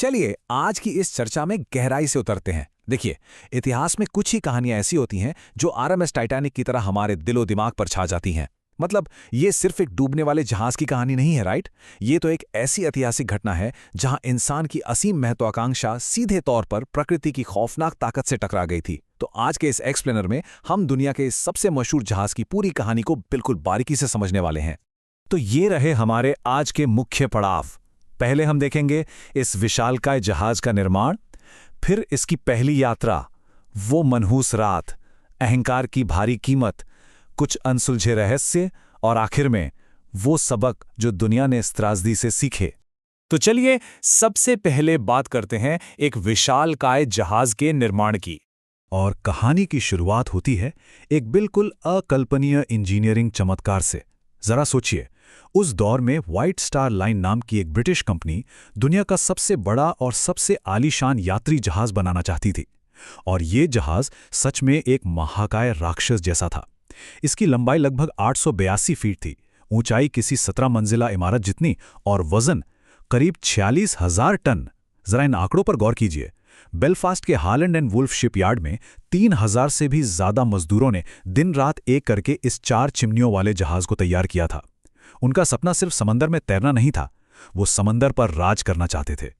चलिए आज की इस चर्चा में गहराई से उतरते हैं। देखिए, इतिहास में कुछ ही कहानियां ऐसी होती हैं जो आरएमएस टाइटैनिक की तरह हमारे दिलो दिमाग पर छा जाती हैं। मतलब ये सिर्फ एक डूबने वाले जहाज की कहानी नहीं है, राइट? ये तो एक ऐसी ऐतिहासिक घटना है जहां इंसान की असीम महत्वाकांक्षा सीधे तौर पर प्रकृति की खौफनाक ताकत से टकरा गई थी। तो आज के इस एक्सप्लेनर में हम दुनिया के इस सबसे मशहूर जहाज की पूरी कहानी को बिल्कुल बारीकी से समझने वाले हैं। तो ये रहे हमारे आज के मुख्य पड़ाव। पहले हम देखेंगे इस विशालकाय जहाज का निर्माण, फिर इसकी पहली यात्रा, वो मनहूस रात, अहंकार की भारी कीमत, कुछ अनसुलझे रहस्य और आखिर में वो सबक जो दुनिया ने इस त्रासदी से सीखे। तो चलिए सबसे पहले बात करते हैं एक विशालकाय जहाज के निर्माण की। और कहानी की शुरुआत होती है एक बिल्कुल अकल्पनीय इंजीनियरिंग चमत्कार से। जरा सोचिए, उस दौर में व्हाइट स्टार लाइन नाम की एक ब्रिटिश कंपनी दुनिया का सबसे बड़ा और सबसे आलीशान यात्री जहाज बनाना चाहती थी। और ये जहाज सच में एक महाकाय राक्षस जैसा था। इसकी लंबाई लगभग 882 फीट थी, ऊंचाई किसी 17 मंजिला इमारत जितनी और वजन करीब 46,000 टन। जरा इन आंकड़ों पर गौर कीजिए। बेलफास्ट के हालैंड एंड वुल्फ शिपयार्ड में 3,000 से भी ज्यादा मजदूरों ने दिन रात एक करके इस 4 चिमनियों वाले जहाज को तैयार किया था। उनका सपना सिर्फ समंदर में तैरना नहीं था, वो समंदर पर राज करना चाहते थे।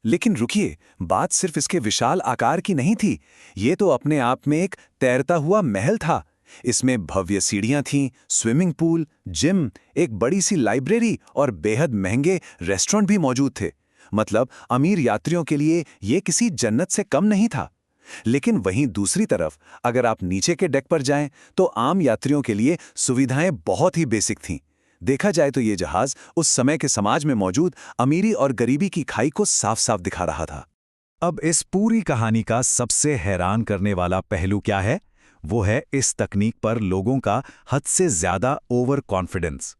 लेकिन रुकिए, बात सिर्फ इसके विशाल आकार की नहीं थी। ये तो अपने आप में एक तैरता हुआ महल था। इसमें भव्य सीढ़ियां थीं, स्विमिंग पूल, जिम, एक बड़ी सी लाइब्रेरी और बेहद महंगे रेस्टोरेंट भी मौजूद थे। मतलब अमीर यात्रियों के लिए ये किसी जन्नत से कम नहीं था। लेकिन वहीं दूसरी तरफ अगर आप नीचे के डेक पर जाएं तो आम यात्रियों के लिए सुविधाएं बहुत ही बेसिक थीं। देखा जाए तो ये जहाज उस समय के समाज में मौजूद अमीरी और गरीबी की खाई को साफ साफ दिखा रहा था। अब इस पूरी कहानी का सबसे हैरान करने वाला पहलू क्या है? वो है इस तकनीक पर लोगों का हद से ज्यादा ओवर कॉन्फिडेंस।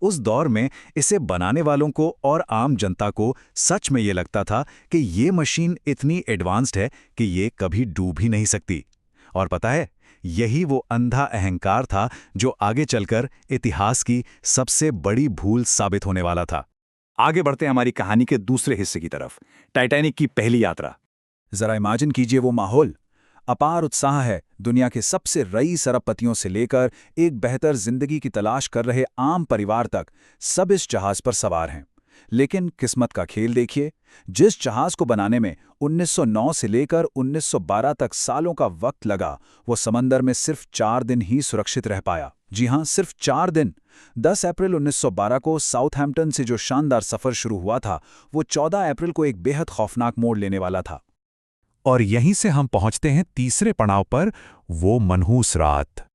उस दौर में इसे बनाने वालों को और आम जनता को सच में ये लगता था कि ये मशीन इतनी एडवांस्ड है कि ये कभी डूब ही नहीं सकती। और पता है, यही वो अंधा अहंकार था जो आगे चलकर इतिहास की सबसे बड़ी भूल साबित होने वाला था। आगे बढ़ते हैं हमारी कहानी के दूसरे हिस्से की तरफ, टाइटैनिक की पहली यात्रा। जरा इमेजिन कीजिए वो माहौल। अपार उत्साह है। दुनिया के सबसे रईस अरबपतियों से लेकर एक बेहतर जिंदगी की तलाश कर रहे आम परिवार तक सब इस जहाज पर सवार हैं। लेकिन किस्मत का खेल देखिए। जिस जहाज को बनाने में 1909 से लेकर 1912 तक सालों का वक्त लगा, वो समंदर में सिर्फ 4 दिन ही सुरक्षित रह पाया। जी हां, सिर्फ 4 दिन। 10 अप्रैल 1912 को साउथहैम्पटन से जो शानदार सफर शुरू हुआ था, वो 14 अप्रैल को एक बेहद खौफनाक मोड़ लेने वाला था। और यहीं से हम पहुंचते हैं तीसरे पड़ाव पर, वो मनहूस रात।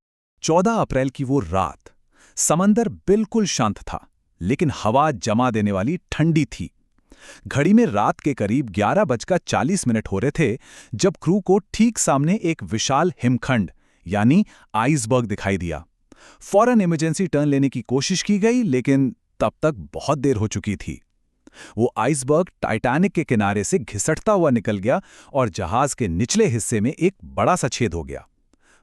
14 अप्रैल की वो रात। समंदर बिल्कुल शांत था, लेकिन हवा जमा देने वाली ठंडी थी। घड़ी में रात के करीब 11:40 हो रहे थे जब क्रू को ठीक सामने एक विशाल हिमखंड यानी आइसबर्ग दिखाई दिया। फौरन इमरजेंसी टर्न लेने की कोशिश की गई, लेकिन तब तक बहुत देर हो चुकी थी। वो आइसबर्ग टाइटैनिक के किनारे से घिसटता हुआ निकल गया और जहाज के निचले हिस्से में एक बड़ा सा छेद हो गया।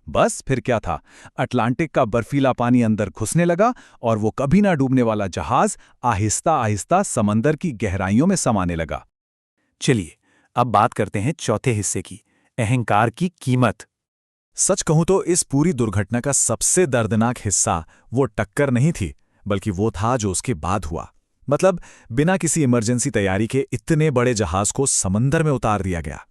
बस फिर क्या था, अटलांटिक का बर्फीला पानी अंदर घुसने लगा और वो कभी ना डूबने वाला जहाज आहिस्ता आहिस्ता समंदर की गहराइयों में समाने लगा। चलिए अब बात करते हैं चौथे हिस्से की, अहंकार की कीमत। सच कहूं तो इस पूरी दुर्घटना का सबसे दर्दनाक हिस्सा वो टक्कर नहीं थी, बल्कि वो था जो उसके बाद हुआ। मतलब बिना किसी इमरजेंसी तैयारी के इतने बड़े जहाज को समंदर में उतार दिया गया।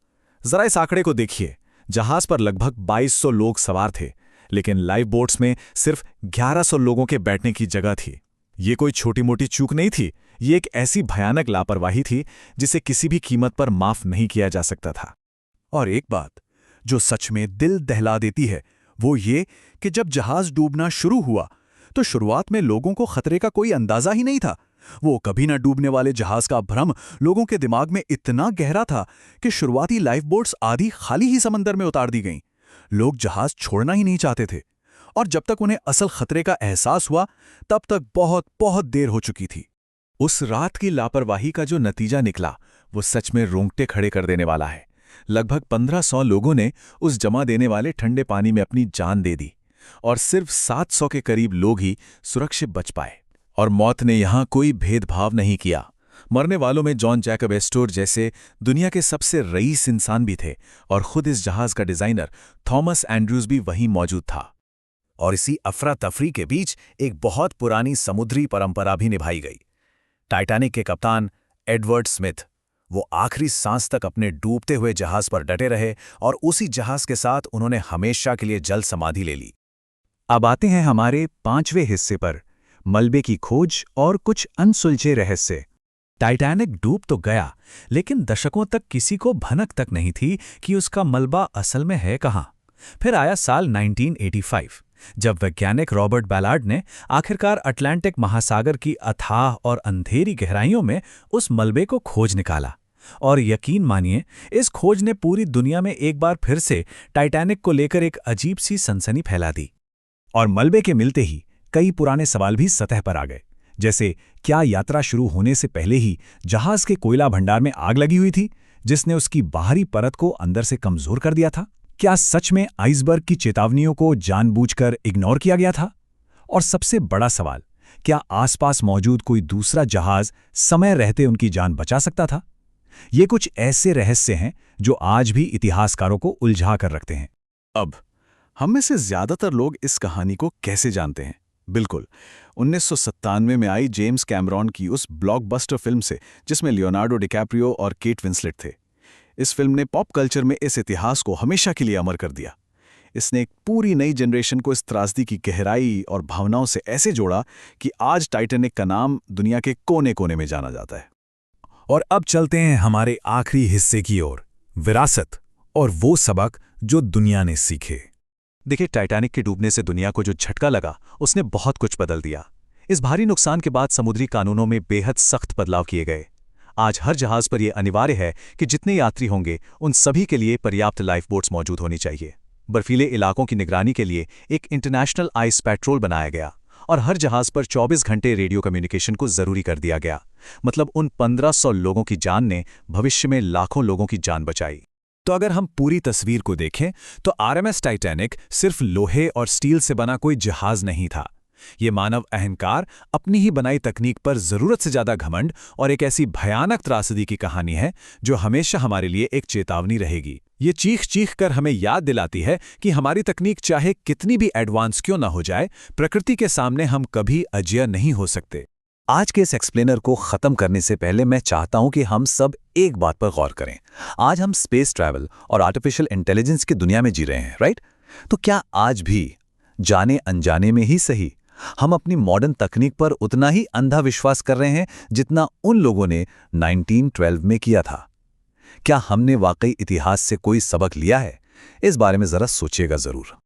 जरा इस आंकड़े को देखिए। जहाज पर लगभग 2200 लोग सवार थे, लेकिन लाइफ बोट्स में सिर्फ 1100 लोगों के बैठने की जगह थी। ये कोई छोटी मोटी चूक नहीं थी, ये एक ऐसी भयानक लापरवाही थी जिसे किसी भी कीमत पर माफ नहीं किया जा सकता था। और एक बात जो सच में दिल दहला देती है, वो ये कि जब जहाज डूबना शुरू हुआ तो शुरुआत में लोगों को खतरे का कोई अंदाजा ही नहीं था। वो कभी ना डूबने वाले जहाज का भ्रम लोगों के दिमाग में इतना गहरा था कि शुरुआती लाइफ बोट्स आधी खाली ही समंदर में उतार दी गईं। लोग जहाज छोड़ना ही नहीं चाहते थे, और जब तक उन्हें असल खतरे का एहसास हुआ तब तक बहुत बहुत देर हो चुकी थी। उस रात की लापरवाही का जो नतीजा निकला वो सच में रोंगटे खड़े कर देने वाला है। लगभग 1500 लोगों ने उस जमा देने वाले ठंडे पानी में अपनी जान दे दी, और सिर्फ 700 के करीब लोग ही सुरक्षित बच पाए। और मौत ने यहां कोई भेदभाव नहीं किया। मरने वालों में जॉन जैकब एस्टोर जैसे दुनिया के सबसे रईस इंसान भी थे और खुद इस जहाज का डिजाइनर थॉमस एंड्रूज भी वहीं मौजूद था। और इसी अफरा तफरी के बीच एक बहुत पुरानी समुद्री परंपरा भी निभाई गई। टाइटैनिक के कप्तान एडवर्ड स्मिथ, वो आखिरी सांस तक अपने डूबते हुए जहाज पर डटे रहे और उसी जहाज के साथ उन्होंने हमेशा के लिए जल समाधि ले ली। अब आते हैं हमारे 5वें हिस्से पर, मलबे की खोज और कुछ अनसुलझे रहस्य। टाइटैनिक डूब तो गया, लेकिन दशकों तक किसी को भनक तक नहीं थी कि उसका मलबा असल में है कहाँ। फिर आया साल 1985, जब वैज्ञानिक रॉबर्ट बैलार्ड ने आखिरकार अटलांटिक महासागर की अथाह और अंधेरी गहराइयों में उस मलबे को खोज निकाला। और यकीन मानिए, इस खोज ने पूरी दुनिया में एक बार फिर से टाइटैनिक को लेकर एक अजीब सी सनसनी फैला दी। और मलबे के मिलते ही कई पुराने सवाल भी सतह पर आ गए, जैसे क्या यात्रा शुरू होने से पहले ही जहाज के कोयला भंडार में आग लगी हुई थी, जिसने उसकी बाहरी परत को अंदर से कमजोर कर दिया था? क्या सच में आइसबर्ग की चेतावनियों को जानबूझकर इग्नोर किया गया था? और सबसे बड़ा सवाल, क्या आसपास मौजूद कोई दूसरा जहाज समय रहते उनकी जान बचा सकता था? ये कुछ ऐसे रहस्य हैं जो आज भी इतिहासकारों को उलझा कर रखते हैं। अब हम में से ज्यादातर लोग इस कहानी को कैसे जानते हैं? बिल्कुल 1997 में आई जेम्स कैमरॉन की उस ब्लॉकबस्टर फिल्म से, जिसमें लियोनार्डो डिकैप्रियो और केट विंसलेट थे। इस फिल्म ने पॉप कल्चर में इस इतिहास को हमेशा के लिए अमर कर दिया। इसने एक पूरी नई जनरेशन को इस त्रासदी की गहराई और भावनाओं से ऐसे जोड़ा कि आज टाइटैनिक का नाम दुनिया के कोने कोने में जाना जाता है। और अब चलते हैं हमारे आखिरी हिस्से की ओर, विरासत और वो सबक जो दुनिया ने सीखे। देखिए, टाइटैनिक के डूबने से दुनिया को जो झटका लगा, उसने बहुत कुछ बदल दिया। इस भारी नुकसान के बाद समुद्री कानूनों में बेहद सख्त बदलाव किए गए। आज हर जहाज पर यह अनिवार्य है कि जितने यात्री होंगे उन सभी के लिए पर्याप्त लाइफ बोट्स मौजूद होनी चाहिए। बर्फीले इलाकों की निगरानी के लिए एक इंटरनेशनल आइस पेट्रोल बनाया गया और हर जहाज पर 24 घंटे रेडियो कम्युनिकेशन को जरूरी कर दिया गया। मतलब उन 1500 लोगों की जान ने भविष्य में लाखों लोगों की जान बचाई। तो अगर हम पूरी तस्वीर को देखें तो आरएमएस टाइटैनिक सिर्फ लोहे और स्टील से बना कोई जहाज नहीं था। ये मानव अहंकार, अपनी ही बनाई तकनीक पर जरूरत से ज्यादा घमंड और एक ऐसी भयानक त्रासदी की कहानी है जो हमेशा हमारे लिए एक चेतावनी रहेगी। ये चीख चीख कर हमें याद दिलाती है कि हमारी तकनीक चाहे कितनी भी एडवांस क्यों ना हो जाए, प्रकृति के सामने हम कभी अजेय नहीं हो सकते। आज के इस एक्सप्लेनर को खत्म करने से पहले मैं चाहता हूं कि हम सब एक बात पर गौर करें। आज हम स्पेस ट्रैवल और आर्टिफिशियल इंटेलिजेंस की दुनिया में जी रहे हैं, राइट? तो क्या आज भी जाने अनजाने में ही सही हम अपनी मॉडर्न तकनीक पर उतना ही अंधा विश्वास कर रहे हैं जितना उन लोगों ने 1912 में किया था? क्या हमने वाकई इतिहास से कोई सबक लिया है? इस बारे में जरा सोचिएगा जरूर।